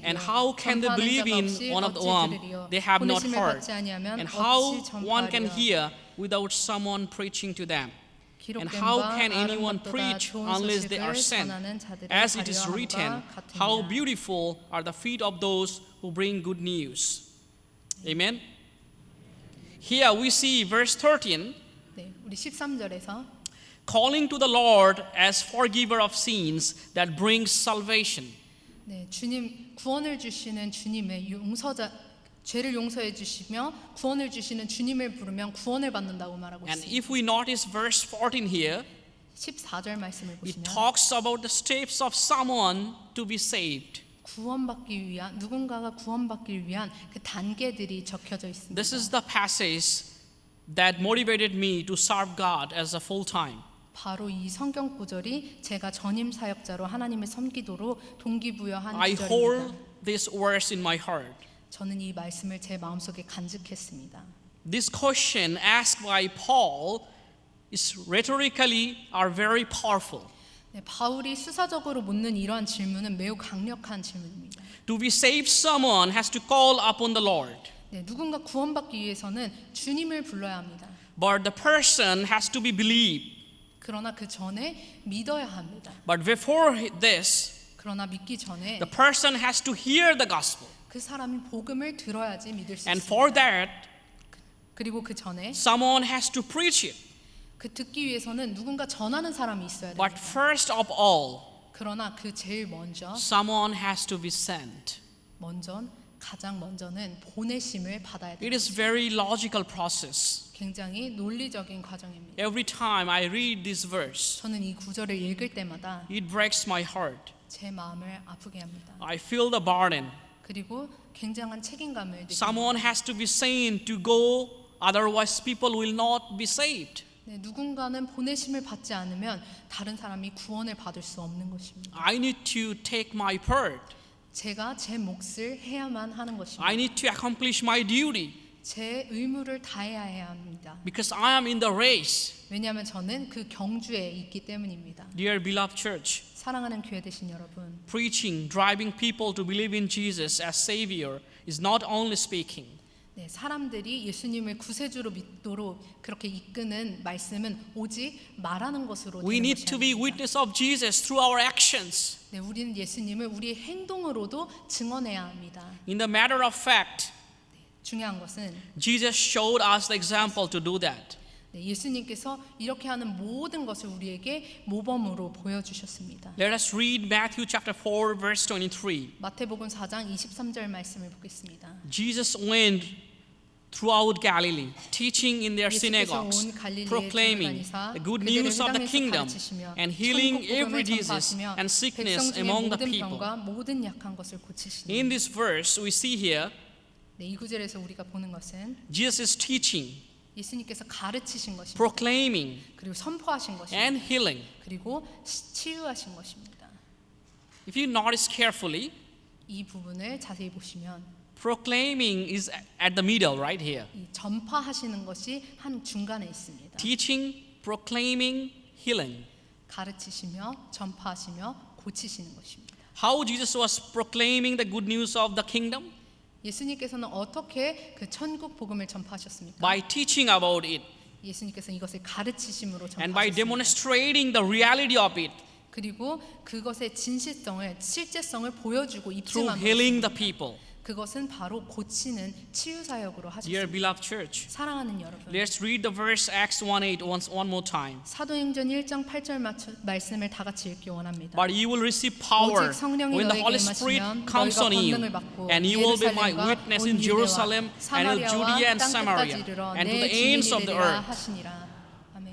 And how can they believe in one of the one they have not heard? And how one can hear without someone preaching to them? And how can anyone preach unless they are sent? As it is written, how beautiful are the feet of those who bring good news. Amen. Here we see verse 13. 네, 우리 13절에서 Calling to the Lord as forgiver of sins that brings salvation. 네, 주님 구원을 주시는 주님의 용서자 죄를 용서해 주시며 구원을 주시는 주님을 부르면 구원을 받는다고 말하고 And 있습니다. if we notice verse 14 here, 14절 말씀을 it 보시면 talks about the steps of someone to be saved. 구원받기 위한 누군가가 구원받기 위한 그 단계들이 적혀져 있습니다. This is the passage that motivated me to serve God as a full-time. 바로 이 성경 구절이 제가 전임 사역자로 하나님을 섬기도록 동기부여한 I 구절입니다. hold this verse in my heart. 저는 이 말씀을 제 마음속에 간직했습니다. This question asked by Paul is rhetorically are very powerful. 네, 바울이 수사적으로 묻는 이러한 질문은 매우 강력한 질문입니다. To be saved, someone has to call upon the Lord. 네, 누군가 구원받기 위해서는 주님을 불러야 합니다. But the person has to be believed. 그러나 그 전에 믿어야 합니다. But before this, 그러나 믿기 전에 the person has to hear the gospel. 그 사람이 복음을 들어야지 믿을 수 And for 있습니다. that, 그리고 그 전에 someone has to preach it. 그 듣기 위해서는 누군가 전하는 사람이 있어야 But 됩니다. first of all, 그러나 그 제일 먼저 someone has to be sent. 가장 먼저는 보내심을 받아야 It 됩니다. is very logical process. 굉장히 논리적인 과정입니다. Every time I read this verse, 저는 이 구절을 읽을 때마다 it breaks my heart. 제 마음을 아프게 합니다. I feel the burden. 그리고 굉장한 책임감을 느낍니다. Someone has to be sent to go, otherwise people will not be saved. 네, 누군가는 보내심을 받지 않으면 다른 사람이 구원을 받을 수 없는 것입니다. I need to take my part. 제가 제 몫을 해야만 하는 것입니다. I need to accomplish my duty 제 의무를 다해야 합니다. because I am in the race. 왜냐하면 저는 그 경주에 있기 때문입니다. Dear beloved church, 사랑하는 교회 되신 여러분, preaching, driving people to believe in Jesus as Savior is not only speaking. 네, 사람들이 예수님을 구세주로 믿도록 그렇게 이끄는 말씀은 오직 말하는 것으로 We 되는 need 것이 to be 아닙니다. witness of Jesus through our actions. 네, 우리는 예수님을 우리의 행동으로도 증언해야 합니다. In the matter of fact, 중요한 것은 Jesus showed us the example to do that. 네, 예수님께서 이렇게 하는 모든 것을 우리에게 모범으로 보여주셨습니다. Let us read Matthew chapter 4 verse 23. 마태복음 4장 23절 말씀을 보겠습니다. Jesus went throughout Galilee, teaching in their 예수께서 synagogues, 온 갈릴리에 proclaiming 다니사 the good 그들을 news of the 회당에서 kingdom 가르치시며 and healing 천국 every 복음을 disease 전파하시며 and 백성 sickness 중에 among the 모든 people. 병과 모든 약한 것을 고치시니. In this verse, we see here 네, 이 구절에서 우리가 보는 것은 Jesus is teaching, 예수님께서 가르치신 것입니다. proclaiming, 그리고 선포하신 것입니다. and healing. 그리고 치유하신 것입니다. If you notice carefully, 이 부분을 자세히 보시면 proclaiming is at the middle, right here. 이 전파하시는 것이 한 중간에 있습니다. Teaching, proclaiming, healing. 가르치시며 전파하시며 고치시는 것입니다. How Jesus was proclaiming the good news of the kingdom? 예수님께서는 어떻게 그 천국 복음을 전파하셨습니까? By teaching about it 예수님께서 이것을 가르치심으로 and by 전파하셨습니다. demonstrating the reality of it 그리고 그것의 진실성을, 실제성을 보여주고 through 입증하는 healing 것입니다. the people. 그것은 바로 고치는 치유 사역으로 Dear 하셨습니다. beloved church, 사랑하는 여러분, let's read the verse Acts 1:8 one more time. 사도행전 1장 8절 말씀을 다 같이 읽기 원합니다. But you will receive power 오직 성령이 when the 너에게 Holy Spirit 임하시면 comes 너희가 on you, 권능을 받고 and you will be my 예루살렘과 witness in 온 Jerusalem 유대와 and in Judea and 땅 Samaria 끝까지 이르러 and to 내 the ends 증인이 of the 되리라 earth. 하시니라. 아멘.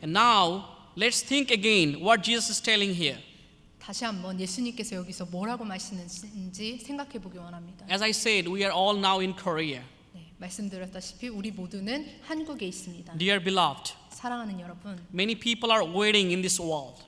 And now let's think again what Jesus is telling here. 다시 한번 예수님께서 여기서 뭐라고 말씀하시는지 생각해 보기 원합니다. As I said, we are all now in Korea. 네, 말씀드렸다시피 우리 모두는 한국에 있습니다. Dear beloved, 사랑하는 여러분, many people are waiting in this world.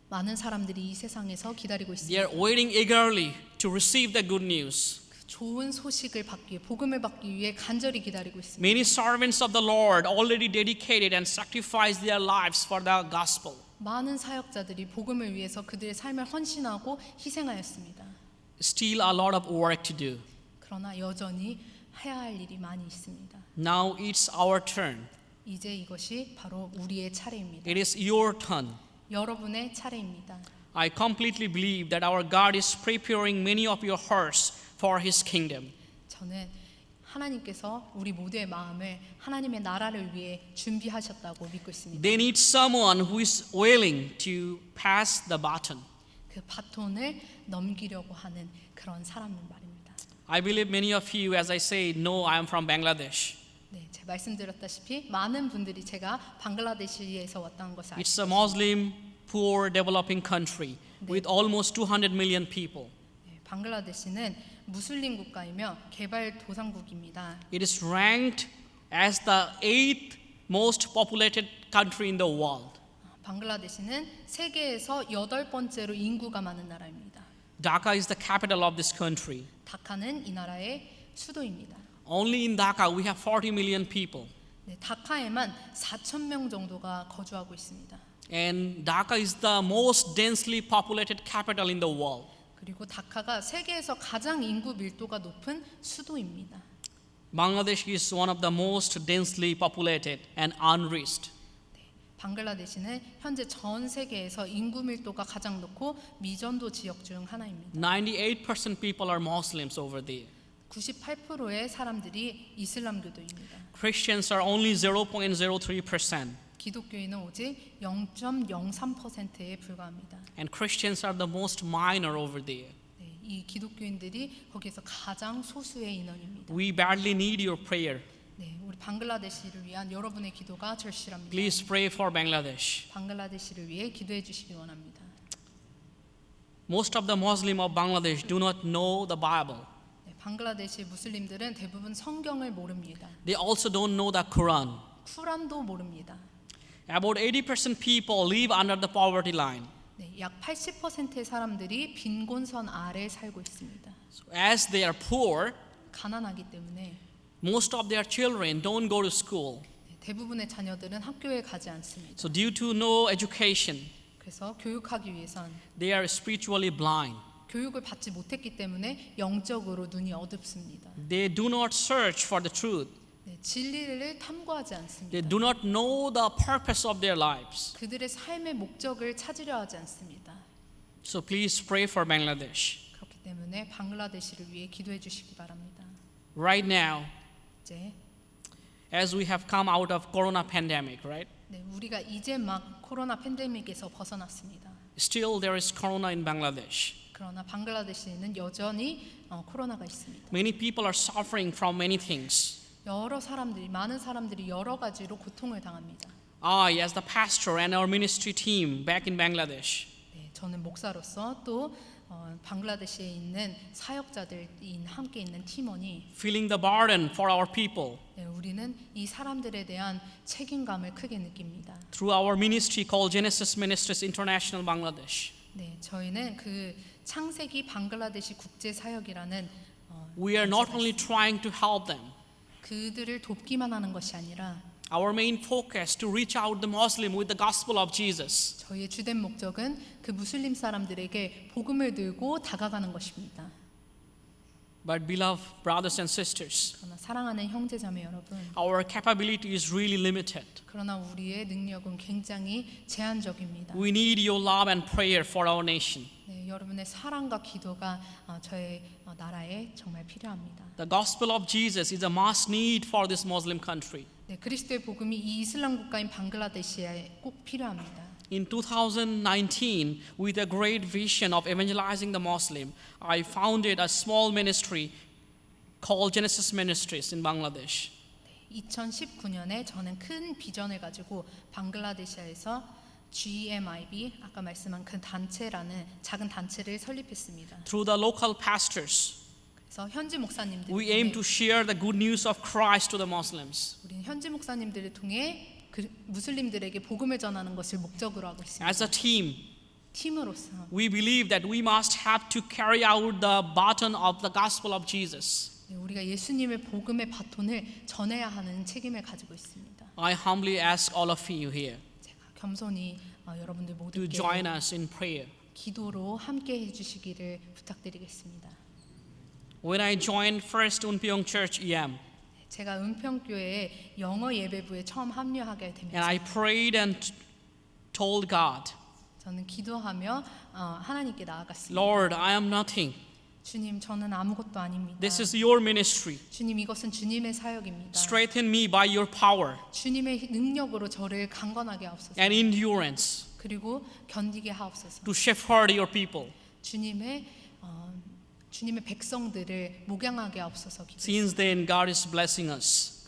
많은 사람들이 이 세상에서 기다리고 They 있습니다. are waiting eagerly to receive the good news. 좋은 소식을 받기 위해, 복음을 받기 위해 간절히 기다리고 있습니다. Many servants of the Lord already dedicated and sacrificed their lives for the gospel. 많은 사역자들이 복음을 위해서 그들의 삶을 헌신하고 희생하였습니다. Still a lot of work to do. 그러나 여전히 해야 할 일이 많이 있습니다. Now it's our turn. 이제 이것이 바로 우리의 차례입니다. It is your turn. 여러분의 차례입니다. I completely believe that our God is preparing many of your hearts for His kingdom. 저는 하나님께서 우리 모두의 마음을 하나님의 나라를 위해 준비하셨다고 믿고 있습니다. They need someone who is willing to pass the baton. 그 바톤을 넘기려고 하는 그런 사람은 말입니다. I believe many of you, as I say, know I am from Bangladesh. 네, 제가 말씀드렸다시피 많은 분들이 제가 방글라데시에서 왔다는 것을 알고 It's a Muslim, poor, developing country with almost 200 million people. 네, 방글라데시는 무슬림 국가이며 개발도상국입니다. It is ranked as the 8th most populated country in the world. 방글라데시는 세계에서 8번째로 인구가 많은 나라입니다. Dhaka is the capital of this country. 다카는 이 나라의 수도입니다. Only in Dhaka we have 40 million people. 네, 다카에만 4,000명 정도가 거주하고 있습니다. And Dhaka is the most densely populated capital in the world. 그리고 다카가 세계에서 가장 인구 밀도가 높은 수도입니다. Bangladesh is one of the most densely populated and unreached. 방글라데시는 현재 전 세계에서 인구 밀도가 가장 높고 미전도 지역 중 하나입니다. 98% people are Muslims over there. 98%의 사람들이 이슬람교도입니다. Christians are only 0.03%. 기독교인은 오직 0.03%에 불과합니다. And Christians are the most minor over there. 네, 이 기독교인들이 거기에서 가장 소수의 인원입니다. We badly need your prayer. 네, 우리 방글라데시를 위한 여러분의 기도가 절실합니다. Please pray for Bangladesh. 방글라데시를 위해 기도해 주시기 원합니다. Most of the Muslims of Bangladesh do not know the Bible. 네, 방글라데시 무슬림들은 대부분 성경을 모릅니다. They also don't know the Quran. 쿠란도 모릅니다. About 80% people live under the poverty line. 네, 약 80%의 사람들이 빈곤선 아래 살고 있습니다. So as they are poor, 가난하기 때문에 most of their children don't go to school. 네, 대부분의 자녀들은 학교에 가지 않습니다. So due to no education, 그래서 교육하기 위해선 they are spiritually blind. 교육을 받지 못했기 때문에 영적으로 눈이 어둡습니다. They do not search for the truth. 네, 진리를 탐구하지 They 않습니다. do not know the purpose of their lives. 그들의 삶의 목적을 찾으려 하지 않습니다. So please pray for Bangladesh. 그렇기 때문에 방글라데시를 위해 기도해 주시기 바랍니다. Right now, 이제 as we have come out of corona pandemic, right? 네, 우리가 이제 막 코로나 팬데믹에서 벗어났습니다. Still there is corona in Bangladesh. 그러나 방글라데시에는 여전히 코로나가 있습니다. Many people are suffering from many things. 많은 사람들이 여러 가지로 고통을 당합니다. I, as the pastor and our ministry team back in Bangladesh, 네, 저는 목사로서 또 방글라데시에 있는 사역자들이 함께 있는 팀원이 feeling the burden for our people 네, 우리는 이 사람들에 대한 책임감을 크게 느낍니다. through our ministry called Genesis Ministries International Bangladesh. 네, 저희는 그 창세기 방글라데시 국제 사역이라는 We are not only trying to help them. 그들을 돕기만 하는 것이 아니라 Our main focus to reach out the Muslim with the gospel of Jesus. 저희의 주된 목적은 그 무슬림 사람들에게 복음을 들고 다가가는 것입니다. But beloved brothers and sisters, 그러나 사랑하는 형제자매 여러분, our capability is really limited. 그러나 우리의 능력은 굉장히 제한적입니다. We need your love and prayer for our nation. 네, 여러분의 사랑과 기도가 저의 나라에 정말 필요합니다. The gospel of Jesus is a must need for this Muslim country. 네, 그리스도의 복음이 이 이슬람 국가인 방글라데시에 꼭 필요합니다. In 2019, with a great vision of evangelizing the Muslim, I founded a small ministry called Genesis Ministries in Bangladesh. 2019년에 저는 큰 비전을 가지고 방글라데시아에서 GMIB 아까 말씀한 그 단체라는 작은 단체를 설립했습니다. Through the local pastors, 그래서 현지 목사님들 we aim to share the good news of Christ to the Muslims. 우리는 현지 목사님들을 통해 그 무슬림들에게 복음을 전하는 것을 목적으로 하고 있습니다. As a team, 팀으로서 we believe that we must have to carry out the baton of the gospel of Jesus. 우리가 예수님의 복음의 바톤을 전해야 하는 책임을 가지고 있습니다. I humbly ask all of you here 제가 겸손히 여러분들 to 모두께 join us in prayer. 기도로 함께 해주시기를 부탁드리겠습니다. When I joined First Unpyeong Church EM, 제가 은평교회 영어 예배부에 처음 합류하게 and 되면서 I prayed and told God, 저는 기도하며 하나님께 나아갔습니다. Lord, I am nothing. 주님, 저는 아무것도 아닙니다. This is your ministry. 주님, 이것은 주님의 사역입니다. Strengthen me by your power 주님의 능력으로 저를 강건하게 하옵소서. and endurance 그리고 견디게 하옵소서. to shepherd your people. 주님의 백성들을 목양하게 하옵소서. 기도했습니다. Since then, God is blessing us.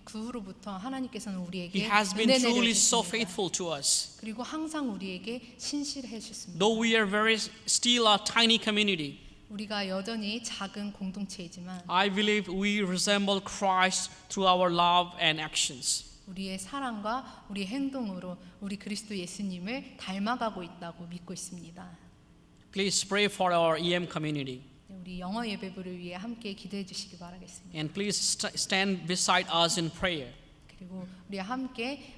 그 후로부터 하나님께서는 우리에게 He has been 은혜 truly so 내려주십니다. faithful to us. 그리고 항상 우리에게 신실해 주셨습니다. Though we are still a tiny community, 우리가 여전히 작은 공동체이지만 I believe we resemble Christ through our love and actions. 우리의 사랑과 우리의 행동으로 우리 그리스도 예수님을 닮아가고 있다고 믿고 있습니다. Please pray for our EM community. 우리 영어 예배부를 위해 함께 기도해 주시기 바라겠습니다. And please stand beside us in prayer 그리고 우리 함께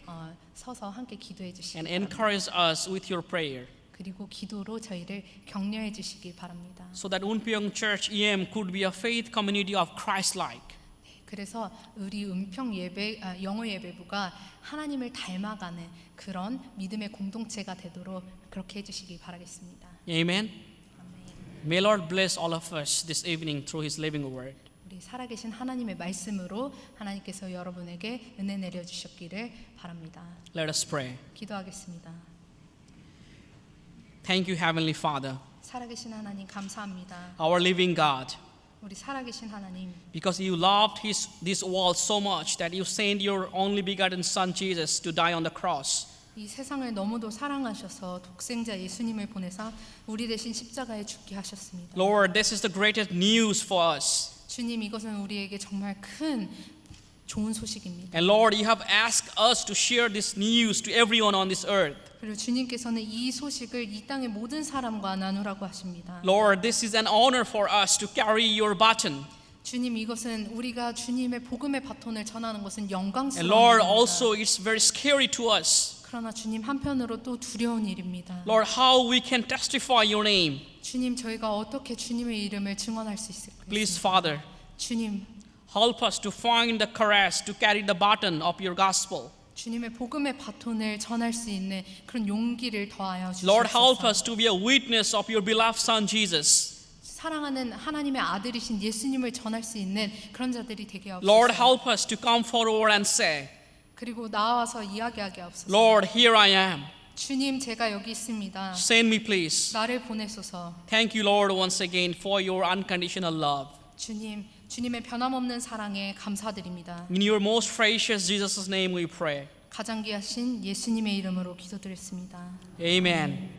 서서 함께 기도해 주시기 and 바랍니다. encourage us with your prayer 그리고 기도로 저희를 격려해 주시기 바랍니다. so that Unpyeong Church EM could be a faith community of Christ-like. 그래서 우리 영어 예배부가 하나님을 닮아가는 그런 믿음의 공동체가 되도록 그렇게 해주시기 바라겠습니다. Amen. May Lord bless all of us this evening through His living word. 우리 살아계신 하나님의 말씀으로 하나님께서 여러분에게 은혜 내려주셨기를 바랍니다. Let us pray. 기도하겠습니다. Thank you, Heavenly Father, 살아계신 하나님 감사합니다. our living God, 우리 살아계신 하나님, because you loved this world so much that you sent your only begotten Son Jesus to die on the cross. 이 세상을 너무도 사랑하셔서 독생자 예수님을 보내사 우리 대신 십자가에 죽게 하셨습니다. Lord, this is the greatest news for us. 주님, 이것은 우리에게 정말 큰 좋은 소식입니다. And Lord, you have asked us to share this news to everyone on this earth. 그리고 주님께서는 이 소식을 이 땅의 모든 사람과 나누라고 하십니다. Lord, this is an honor for us to carry your baton. 주님, 이것은 우리가 주님의 복음의 바톤을 전하는 것은 영광스러운 And Lord, 일입니다. also it's very scary to us. 그러나 주님, 한편으로 또 두려운 일입니다. Lord, how we can testify your name. 주님, 저희가 어떻게 주님의 이름을 증언할 수 있을까요? Please, Father, 주님, help us to find the courage to carry the baton of your gospel. 주님의 복음의 바톤을 전할 수 있는 그런 용기를 더하여 Lord, help 주시옵소서. us to be a witness of your beloved Son Jesus. 사랑하는 하나님의 아들이신 예수님을 전할 수 있는 그런 자들이 되게 Lord, 하옵소서. help us to come forward and say, 그리고 나와서 이야기하게 하옵소서. Lord, here I am. 주님, 제가 여기 있습니다. Send me, please. 나를 보내소서. Thank you, Lord, once again for your unconditional love. 주님, 주님의 변함없는 사랑에 감사드립니다. In your most precious Jesus' name we pray. 가장 귀하신 예수님의 이름으로 기도드렸습니다. Amen.